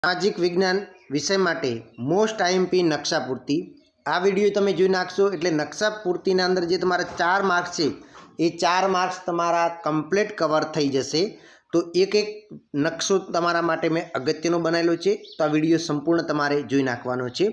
सामाजिक विज्ञान विषय माटे मोस्ट आईएमपी नक्शापूर्ति आ विडियो तमे जोई नाखशो एटले नक्शापूर्तिना अंदर जे तमारा 4 मार्क्स छे ए 4 मार्क्स तमारा कम्प्लीट कवर थई जशे। तो एक एक नक्शो तमारा माटे मैं अगत्यनो बनावेलो छे, तो आ विडियो संपूर्ण तमारे जोई नाखवानो छे।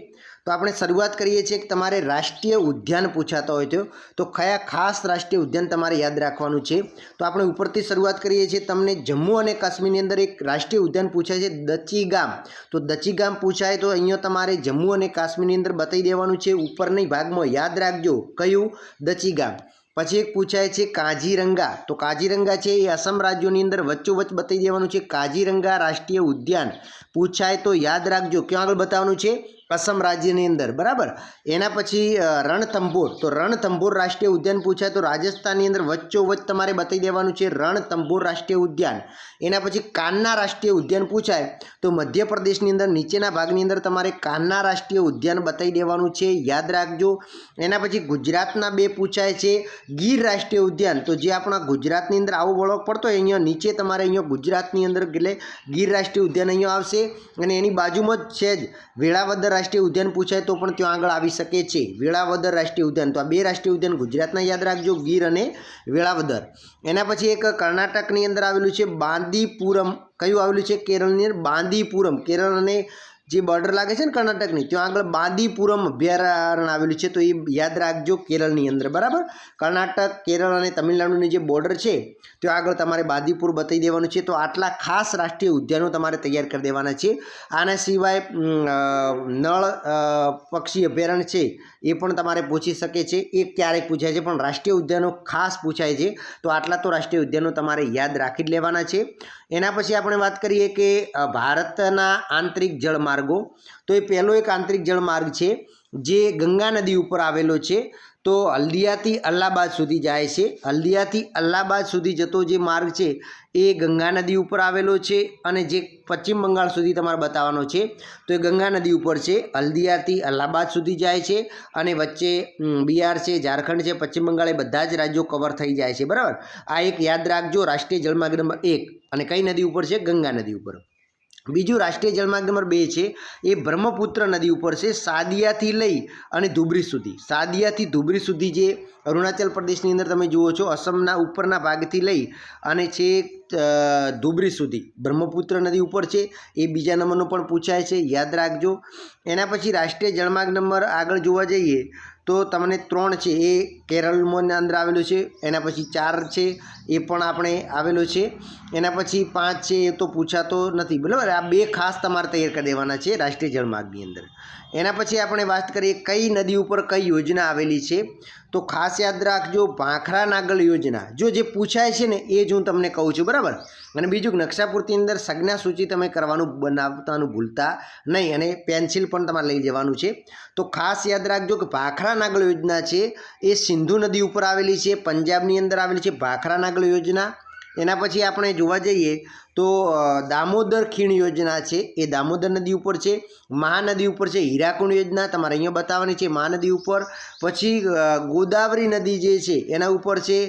तो आपणे शरूआत करीए छीए कि तमारे राष्ट्रीय उद्यान पूछाता होय तो कया खास राष्ट्रीय उद्यान तमारे याद राखवानुं छे। तो आपणे उपरथी शरूआत करीए छीए। तमने जम्मू अने काश्मीरनी अंदर एक राष्ट्रीय उद्यान पूछाय छे दची गाम। तो दची गाम पूछाय तो अहींया तमारे जम्मू अने काश्मीरनी अंदर बतावी देवानुं छे। उपरनी भागमां याद राखजो कयुं दची गाम। पछी एक पूछाय छे काजीरंगा। तो काजीरंगा छे ए असम राज्योनी अंदर वच्चोवच्च बतावी देवानुं छे। काजीरंगा राष्ट्रीय उद्यान पूछाय तो याद राखजो क्यां आगळ बताववानुं छे असम राज्यनी अंदर, बराबर। एना पछी रणथंभोर। तो रणथंभोर राष्ट्रीय उद्यान पूछाय तो राजस्थाननी अंदर वच्चोवच्च तमारे बतावी देवानुं छे रणथंभोर राष्ट्रीय उद्यान। एना पछी कान्हा राष्ट्रीय उद्यान पूछाय तो मध्य प्रदेशनी अंदर नीचेना भागनी अंदर तमारे कान्हा राष्ट्रीय उद्यान बतावी देवानुं छे, याद राखजो। एना पछी गुजरातना बे पूछाय छे गीर राष्ट्रीय उद्यान। तो जे आपणा गुजरातनी अंदर आवो वळो पड़तो होय अहींया नीचे तमारे अहींया गुजरातनी अंदर એટલે ગીર રાષ્ટ્રીય ઉદ્યાન અહીંયા આવશે અને એની બાજુમાં જ છે જ વેળાવદર રાષ્ટ્રીય ઉદ્યાન પૂછાય તો પણ ત્યાં આગળ આવી શકે છે વેળાવદર રાષ્ટ્રીય ઉદ્યાન। તો આ બે રાષ્ટ્રીય ઉદ્યાન ગુજરાતના याद રાખજો ગીર અને વેળાવદર। એના પછી એક કર્ણાટકની અંદર આવેલું છે બાંદીપુરમ। કયું આવેલું છે કેરળની અંદર બાંદીપુરમ। કેરળ અને જે બોર્ડર લાગે છે ને કર્ણાટकनी ત્યાં આગળ બાંદીપુરમ અભયારણ્ય આવેલું છે। તો એ યાદ રાખજો કેરળની અંદર, બરાબર। કર્ણાટક કેરળ અને તમિલનાડુની જે બોર્ડર છે ત્યાં આગળ તમારે બાંદીપુર બતાવી દેવાનું છે। તો આટલા ખાસ રાષ્ટ્રીય ઉદ્યાનો તમારે તૈયાર કરી દેવાના છે। આના સિવાય નળ પક્ષી અભયારણ્ય છે એ પણ તમારે પૂછી શકે છે। એ ક્યારેક પૂછાય છે પણ રાષ્ટ્રીય ઉદ્યાનો ખાસ પૂછાય છે। તો આટલા તો રાષ્ટ્રીય ઉદ્યાનો તમારે યાદ રાખી જ લેવાના છે। એના પછી આપણે વાત કરીએ કે ભારતના આંતરિક જળમાર્ગો। તો એ પહેલો એક આંતરિક જળમાર્ગ છે જે ગંગા નદી ઉપર આવેલો છે। तो हल्दियाथी अल्हाबाद सुधी जाए छे। हल्दियाथी अल्हाबाद सुधी जतो जे मार्ग छे ए गंगा नदी उपर आवेलो छे अने जे पश्चिम बंगाल सुधी तमारे बताववानो छे तो ए गंगा नदी उपर छे। हल्दियाथी अल्हाबाद सुधी जाए छे अने वच्चे बिहार छे, झारखंड छे, पश्चिम बंगाल ए बधा ज राज्यों कवर थई जाय छे, बराबर। आ एक याद राखजो राष्ट्रीय जलमार्ग नंबर 1 अने कई नदी उपर छे गंगा नदी उपर। बीजू राष्ट्रीय जलमार्ग नंबर 2 है ये ब्रह्मपुत्र नदी पर से सादियाथी लई अने धुबरी सुधी। सादियाथी धुबरी सुधी जे अरुणाचल प्रदेशनी अंदर तमे जुओ छो असमना उपरना भागथी लई अने छेक धुबरी सुधी ब्रह्मपुत्र नदी उपर छे। ए बीजा नंबरनो पण पूछाय छे, याद राखजो। एना पछी राष्ट्रीय जलमार्ग नंबर आगळ जोवा जईए तो तमने 3 छे ए केरळमां अंदर आवेलो छे। एना पछी 4 छे ए पण आपणे आवेलो छे। एना पछी 5 छे ए तो पूछातो नथी, बराबर। आ बे खास तमारे तैयार कर देवाना छे राष्ट्रीय जलमार्गनी अंदर। एना पछी आपणे वात करीए कई नदी उपर कई योजना आवेली छे। तो खास याद राखजो भाखरा नागल योजना। जो जे पूछाय छे ने ए ज हूँ तमने कहूँ छूँ, बराबर। अने बीजुं नक्शापूर्ति अंदर संज्ञा सूची तमे करवानुं बनावतानुं भूलता नहीं अने पेन्सिल पण तमारे लई जवानुं छे। तो खास याद राखजो कि भाखरा नागल योजना छे ए सिंधु नदी उपर आवेली छे, पंजाबनी अंदर आवेली छे भाखरा नागल योजना। एना पछी आपणे जोवा जईए तो दामोदर खीण योजना है ये दामोदर नदी उपर है। महानदी उपर है हीराकुंड योजना तमारे अहींया बताववानी छे महानदी उपर। पछी गोदावरी नदी जे छे एना उपर है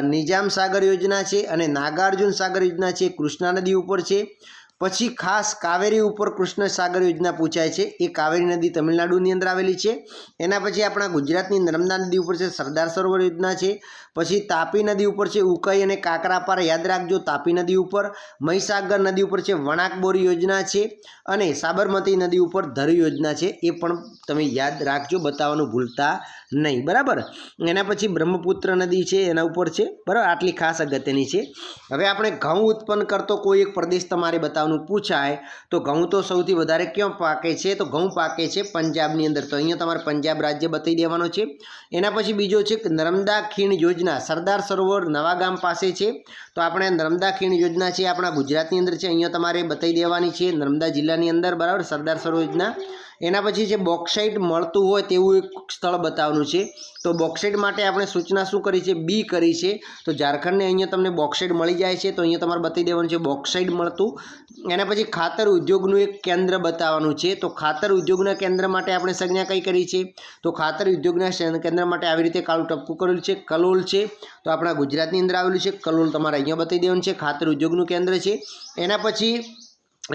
निजाम सागर योजना है अने नागार्जुन सागर योजना है कृष्णा नदी उपर है। पछी खास कावेरी उपर कृष्ण सागर योजना पूछाय छे ए कावेरी नदी तमिलनाडुनी अंदर आवेली छे। एना पछी आपणा गुजरातनी नर्मदा नदी उपर छे सरदार सरोवर योजना छे। पछी तापी नदी उपर छे उकाई अने काकरापार, याद राखजो तापी नदी उपर। महीसागर नदी उपर छे वणाकबोरी योजना छे अने साबरमती नदी उपर धर योजना छे ए पण तमे याद राखजो, बताववानुं भूलता नहीं, बराबर। एना पछी ब्रह्मपुत्र नदी छे एना उपर छे, बराबर। आटली खास अगत्यनी छे। हवे आपणे घऊं उत्पन्न करतो कोई एक प्रदेश तमारे बताववानुं पूछाय तो घऊं तो सौथी वधारे क्यों पाके छे तो घऊं पाके छे पंजाबनी अंदर। तो अहींया तमारे पंजाब राज्य बतावी देवानो छे। एना पछी बीजो छे नर्मदा खीण योजना सरदार सरोवर नवागाम पासे छे। तो आपणे नर्मदा खीण योजना छे आपणा गुजरातनी अंदर छे, अहींया तमारे बतावी देवानी छे नर्मदा जिल्लानी अंदर, बराबर। सरदार सरोवर योजना। एना पछी जे बॉक्साइट मळतुं होय तेवुं एक स्थळ बताववानुं छे। तो बॉक्साइट माटे आपणे सूचना शुं करी छे बी करी छे। तो झारखंडने अहींया तमने बॉक्साइट मळी जाय छे तो अहींया तमारे बतावी देवानुं छे बॉक्साइट मळतुं। एना पछी खातर उद्योगनुं एक केंद्र बताववानुं छे। तो खातर उद्योगना केंद्र माटे आपणे संज्ञा कई करी छे तो खातर उद्योगना केंद्र माटे आवी रीते काळुं टपकું करेલું छे कलोल छे। तो आपणा गुजरातनी अंदर आवेલું છે कलोल, तमारे अहींया बतावी देवानुं छे खातर उद्योगनुं केंद्र छे। एना पछी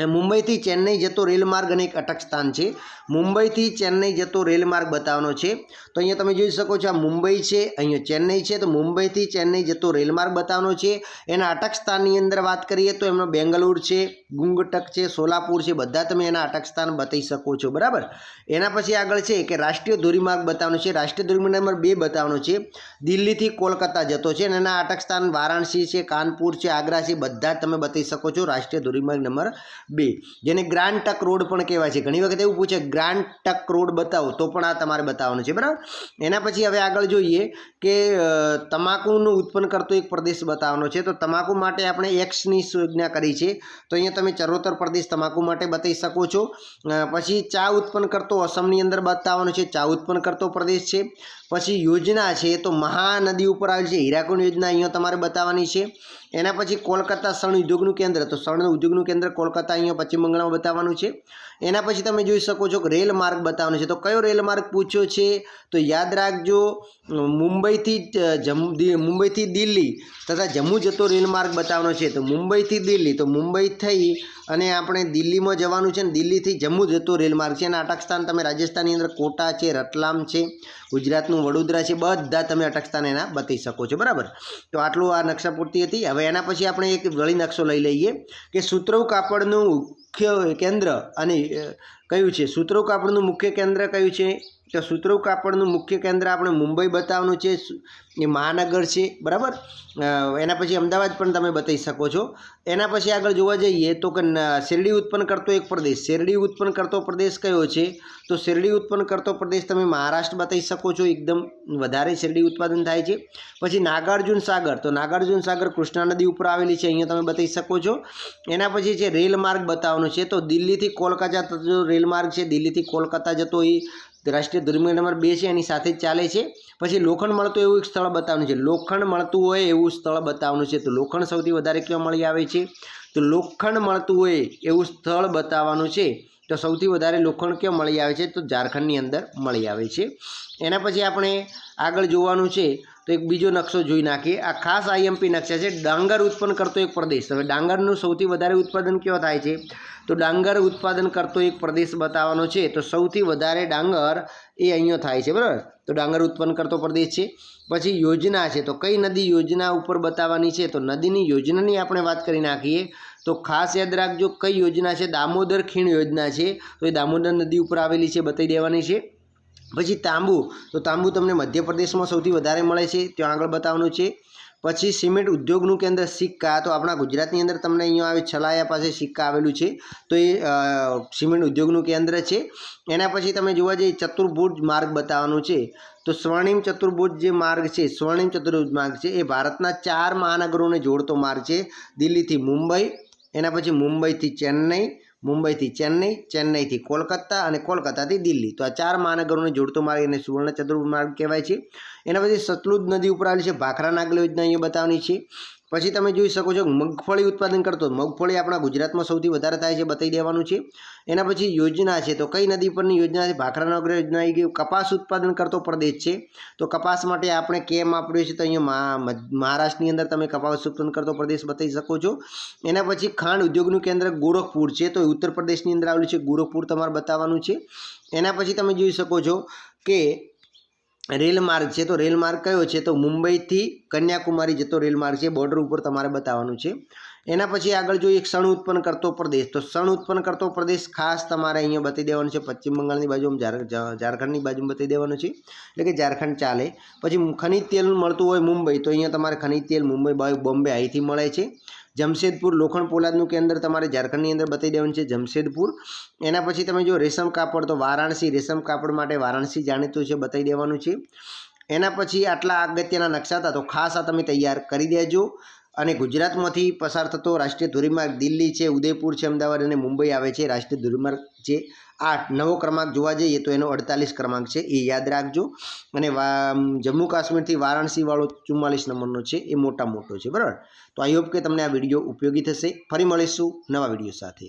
મુંબઈથી ચેન્નઈ જતો રેલમાર્ગ અને એક અટક સ્થાન છે. મુંબઈથી ચેન્નઈ જતો રેલમાર્ગ બતાવવાનો છે. તો અહીંયા તમે જોઈ શકો છો, આ મુંબઈ છે, અહીંયા ચેન્નઈ છે. તો મુંબઈથી ચેન્નઈ જતો રેલમાર્ગ બતાવવાનો છે. એના અટક સ્થાનની અંદર વાત કરીએ તો એમાં બેંગલુરુ છે, ગુંગટક છે, સોલાપુર છે, બધા તમે એના અટક સ્થાન બતાવી શકો છો. બરાબર. એના પછી આગળ છે કે રાષ્ટ્રીય ધોરીમાર્ગ બતાવવાનો છે. રાષ્ટ્રીય ધોરીમાર્ગ નંબર 2 બતાવવાનો છે. દિલ્હીથી કોલકાતા જતો છે અને એના અટક સ્થાન વારાણસી છે, કાનપુર છે, આગ્રા છે, બધા તમે બતાવી શકો છો. રાષ્ટ્રીય ધોરીમાર્ગ નંબર 2, જેને ગ્રાન્ડ ટક રોડ પણ કહેવાય છે. ઘણી વખત એવું પૂછે ગ્રાન્ડ ટક રોડ બતાવો, તો પણ આ તમારે બતાવવાનું છે. બરાબર. એના પછી હવે આગળ જોઈએ કે તમાકુનું ઉત્પન્ન કરતો એક પ્રદેશ બતાવવાનો છે. તો તમાકુ માટે આપણે એક્સની સંજ્ઞા કરી છે. તો અહીંયા તમે ચરોતર પ્રદેશ તમાકુ માટે બતાવી શકો છો. પછી ચા ઉત્પન્ન કરતો અસમની અંદર બતાવવાનો છે. ચા ઉત્પન્ન કરતો પ્રદેશ છે. પછી યોજના છે તો મહાનદી ઉપર આવેલી છે હીરાકુંડ યોજના, અહીંયા તમારે બતાવવાની છે. એના પછી કોલકાતા શણ ઉદ્યોગનું કેન્દ્ર, તો શણ ઉદ્યોગનું કેન્દ્ર કોલકાતા અહીંયા પશ્ચિમ બંગાળમાં બતાવવાનું છે. એના પછી તમે જોઈ શકો છો કે રેલ માર્ગ બતાવવાનો છે. તો કયો રેલ માર્ગ પૂછ્યો છે? તો યાદ રાખજો, મુંબઈથી દિલ્હી તથા જમ્મુ જતો રેલ માર્ગ બતાવવાનો છે. તો મુંબઈથી દિલ્હી, તો મુંબઈ થઈ અને આપણે દિલ્હીમાં જવાનું છે ને દિલ્હીથી જમ્મુ જતો રેલ માર્ગ છે. એના અટક સ્થાન તમે રાજસ્થાનની અંદર કોટા છે, રતલામ છે, ગુજરાતનું વડોદરા છે, બધા તમે અટક સ્થાન એના બતાવી શકો છો. બરાબર. તો આટલું આ નકશા પૂર્તિ હતી. હવે એના પછી આપણે એક વળી નકશો લઈ લઈએ કે સુતરવ કાપડનું મુખ્ય કેન્દ્ર અને કયું છે. સુતરવ કાપડનું મુખ્ય કેન્દ્ર કયું છે? તો સુતરવ કાપડનું મુખ્ય કેન્દ્ર આપણે મુંબઈ બતાવવાનું છે, એ મહાનગર છે. બરાબર. એના પછી અમદાવાદ પણ તમે બતાવી શકો છો. એના પછી આગળ જોવા જઈએ તો કે શેરડી ઉત્પન્ન કરતો એક પ્રદેશ, શેરડી ઉત્પન્ન કરતો પ્રદેશ કયો છે? તો શેરડી ઉત્પન્ન કરતો પ્રદેશ તમે મહારાષ્ટ્ર બતાવી શકો છો, એકદમ વધારે શેરડી ઉત્પાદન થાય છે. પછી નાગાર્જુન સાગર, તો નાગાર્જુન સાગર કૃષ્ણા નદી ઉપર આવેલી છે, અહીંયા તમે બતાવી શકો છો. એના પછી છે રેલ માર્ગ બતાવવાનો છે. તો દિલ્હીથી કોલકાતા જતો રેલ માર્ગ છે, દિલ્હીથી કોલકાતા જતો એ રાષ્ટ્રીય ધોરીમાર્ગ નંબર 2 છે, એની સાથે જ ચાલે છે. પછી લોખંડ મળતું એવું એક સ્થળ બતાવવાનું છે. લોખંડ મળતું હોય એવું સ્થળ બતાવવાનું છે. તો લોખંડ સૌથી વધારે ક્યાં મળી આવે છે? તો લોખંડ મળતું હોય એવું સ્થળ બતાવવાનું છે. તો સૌથી વધારે લોખંડ ક્યાં મળી આવે છે? તો ઝારખંડની અંદર મળી આવે છે. એના પછી આપણે આગળ જોવાનું છે તો એક બીજો નકશો જોઈ નાખીએ. આ ખાસ આઈએમપી નકશા છે. ડાંગર ઉત્પન્ન કરતો એક પ્રદેશ. હવે ડાંગરનું સૌથી વધારે ઉત્પાદન કયો થાય છે? તો ડાંગર ઉત્પાદન કરતો એક પ્રદેશ બતાવવાનો છે. તો સૌથી વધારે ડાંગર એ અહીંયા થાય છે. બરાબર. તો ડાંગર ઉત્પન્ન કરતો પ્રદેશ છે. પછી યોજના છે. તો કઈ નદી યોજના ઉપર બતાવવાની છે? તો નદીની યોજનાની આપણે વાત કરી નાખીએ. તો ખાસ યાદ રાખજો કઈ યોજના છે? દામોદર ખીણ યોજના છે. તો એ દામોદર નદી ઉપર આવેલી છે, બતાવી દેવાની છે. પછી તાંબુ, તો તાંબુ તમને મધ્યપ્રદેશમાં સૌથી વધારે મળે છે, ત્યાં આગળ બતાવવાનું છે. પછી સિમેન્ટ ઉદ્યોગનું કેન્દ્ર સિક્કા, તો આપણા ગુજરાતની અંદર તમને અહીંયા આવે છલાયા પાસે સિક્કા આવેલું છે, તો એ સિમેન્ટ ઉદ્યોગનું કેન્દ્ર છે. એના પછી તમે જોવા જઈએ ચતુર્ભુજ માર્ગ બતાવવાનું છે. તો સ્વર્ણિમ ચતુર્ભુજ જે માર્ગ છે, સ્વર્ણિમ ચતુર્ભુજ માર્ગ છે, એ ભારતના 4 મહાનગરોને જોડતો માર્ગ છે. દિલ્હીથી મુંબઈ, એના પછી મુંબઈથી ચેન્નઈ, મુંબઈથી ચેન્નઈ, ચેન્નઈથી કોલકાતા અને કોલકાતાથી દિલ્હી. તો આ 4 મહાનગરોને જોડતો માર્ગ એને સુવર્ણ ચતુર્ભુજ માર્ગ કહેવાય છે. એના પછી સતલુજ નદી ઉપર આવેલી છે ભાખરા નાગલ યોજના અહીંયા બતાવવાની છે. પછી તમે જોઈ શકો છો મગફળી ઉત્પાદન કરતો, મગફળી આપણા ગુજરાતમાં સૌથી વધારે થાય છે, બતાવી દેવાનું છે. એના પછી યોજના છે. તો કઈ નદી પરની યોજના છે? ભાખરા નાગલ યોજના આવી ગઈ. કપાસ ઉત્પાદન કરતો પ્રદેશ છે. તો કપાસ માટે આપણે કેમ આપ્યું છે? તો અહીંયા મહારાષ્ટ્રની અંદર તમે કપાસ ઉત્પાદન કરતો પ્રદેશ બતાવી શકો છો. એના પછી ખાંડ ઉદ્યોગનું કેન્દ્ર ગોરખપુર છે, તો ઉત્તર પ્રદેશની અંદર આવેલું છે, ગોરખપુર તમારે બતાવવાનું છે. એના પછી તમે જોઈ શકો છો કે રેલ માર્ગ છે. તો રેલ માર્ગ કયો છે? તો મુંબઈથી કન્યાકુમારી જતો રેલ માર્ગ છે, બોર્ડર ઉપર તમારે બતાવવાનું છે. એના પછી આગળ જોઈએ એક શણ ઉત્પન્ન કરતો પ્રદેશ. તો શણ ઉત્પન્ન કરતો પ્રદેશ ખાસ તમારે અહીંયા બતાવી દેવાનું છે. પશ્ચિમ બંગાળની બાજુમાં, ઝારખંડની બાજુમાં બતાવી દેવાનું છે, એટલે કે ઝારખંડ ચાલે. પછી ખનિજ તેલ મળતું હોય મુંબઈ, તો અહીંયા તમારે ખનિજ તેલ મુંબઈ, બોમ્બે અહીંથી મળે છે. જમશેદપુર લોખંડ પોલાદનું કેન્દ્ર તમારે ઝારખંડની અંદર બતાવી દેવાનું છે, જમશેદપુર. એના પછી તમે જો રેશમ કાપડ, તો વારાણસી, રેશમ કાપડ માટે વારાણસી જાણીતું છે, બતાવી દેવાનું છે. એના પછી આટલા અગત્યના નકશા હતા, તો ખાસ આ તમે તૈયાર કરી દેજો. અને ગુજરાતમાંથી પસાર થતો રાષ્ટ્રીય ધોરીમાર્ગ દિલ્હી છે, ઉદયપુર છે, અમદાવાદ અને મુંબઈ આવે છે. રાષ્ટ્રીય ધોરીમાર્ગ છે 8, નવો ક્રમાંક જોવા જઈએ તો એનો 48 ક્રમાંક છે, એ યાદ રાખજો. અને જમ્મુ કાશ્મીરથી વારાણસીવાળો 44 નંબરનો છે, એ મોટો છે. બરાબર. તો આઈ હોપ કે તમને આ વિડીયો ઉપયોગી થશે. ફરી મળીશું નવા વિડીયો સાથે.